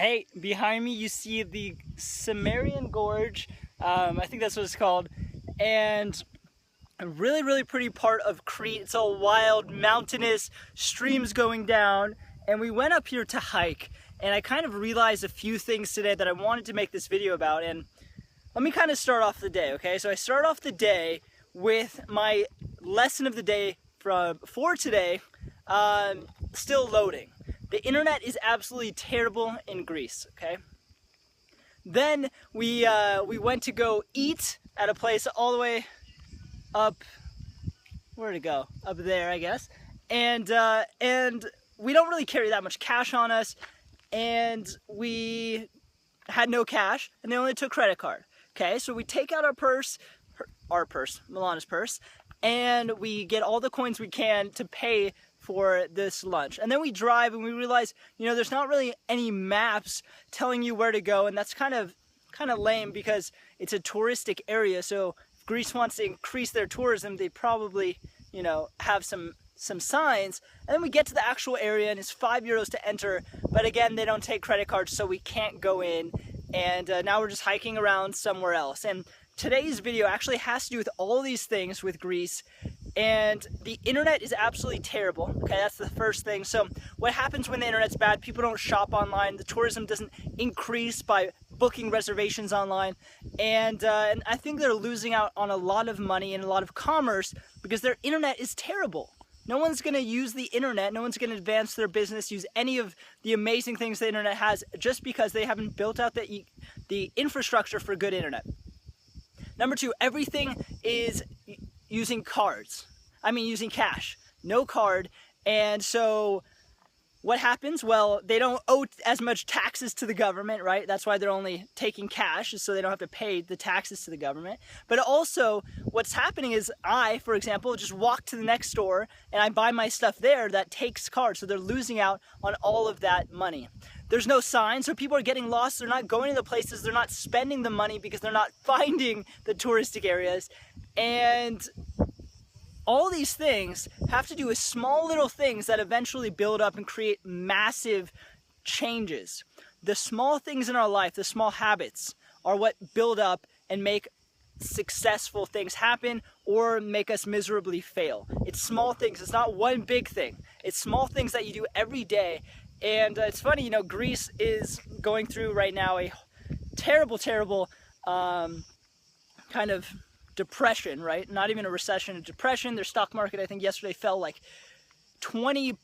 Hey, behind me you see the Cimmerian Gorge. I think that's what it's called. And a really pretty part of Crete. It's all wild, mountainous, streams going down. And we went up here to hike. And I kind of realized a few things today that I wanted to make this video about. And let me kind of start off the day, okay? So I start off the day with my lesson of the day for today, still loading. The internet is absolutely terrible in Greece, okay? Then we went to go eat at a place all the way up, where'd it go? Up there, I guess. And we don't really carry that much cash on us, and we had no cash, and they only took credit card. Okay, so we take out our purse, Milana's purse, and we get all the coins we can to pay for this lunch. And then we drive and we realize, you know, there's not really any maps telling you where to go, and that's kind of lame because it's a touristic area. So if Greece wants to increase their tourism, they probably, you know, have some signs. And then we get to the actual area and it's €5 to enter, but again, they don't take credit cards, so we can't go in. And now we're just hiking around somewhere else. And today's video actually has to do with all these things with Greece. And the internet is absolutely terrible. Okay, that's the first thing. So what happens when the internet's bad? People don't shop online. The tourism doesn't increase by booking reservations online. And I think they're losing out on a lot of money and a lot of commerce because their internet is terrible. No one's going to use the internet. No one's going to advance their business, use any of the amazing things the internet has just because they haven't built out the infrastructure for good internet. Number two, everything is using cards. I mean, using cash, no card. And so what happens? Well, they don't owe as much taxes to the government, right? That's why they're only taking cash, so they don't have to pay the taxes to the government. But also, what's happening is I, for example, just walk to the next store and I buy my stuff there that takes cards. So they're losing out on all of that money. There's no sign, so people are getting lost. They're not going to the places. They're not spending the money because they're not finding the touristic areas. And all these things have to do with small little things that eventually build up and create massive changes. The small things in our life, the small habits, are what build up and make successful things happen or make us miserably fail. It's small things. It's not one big thing. It's small things that you do every day. And it's funny, you know, Greece is going through right now a terrible kind of depression, right? Not even a recession, a depression. Their stock market, I think yesterday fell like 20%.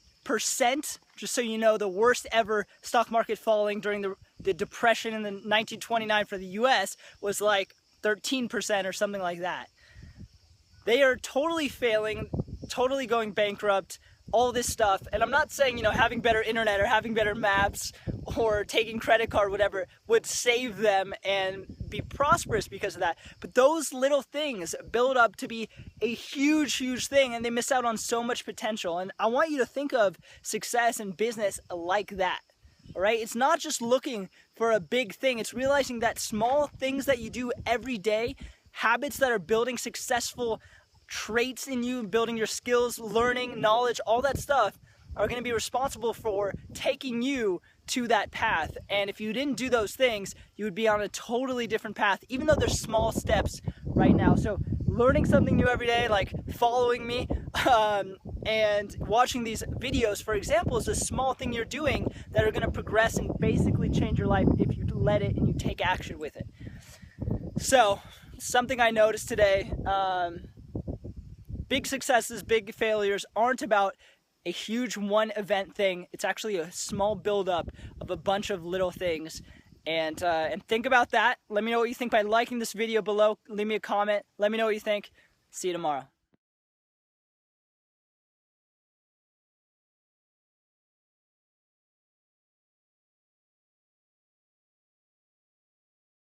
Just so you know, the worst ever stock market falling during the depression in the 1929 for the US was like 13% or something like that. They are totally failing, totally going bankrupt, all this stuff. And I'm not saying, you know, having better internet or having better maps or taking credit card, whatever, would save them and be prosperous because of that. But those little things build up to be a huge thing, and they miss out on so much potential. And I want you to think of success in business like that. All right? It's not just looking for a big thing. It's realizing that small things that you do every day, habits that are building successful traits in you, building your skills, learning, knowledge, all that stuff are going to be responsible for taking you to that path. And if you didn't do those things, you would be on a totally different path, even though there's small steps right now. So learning something new every day, like following me and watching these videos, for example, is a small thing you're doing that are going to progress and basically change your life if you let it and you take action with it. So something I noticed today, big successes, big failures aren't about a huge one event thing. It's actually a small buildup of a bunch of little things. And think about that. Let me know what you think by liking this video below. Leave me a comment. Let me know what you think. See you tomorrow.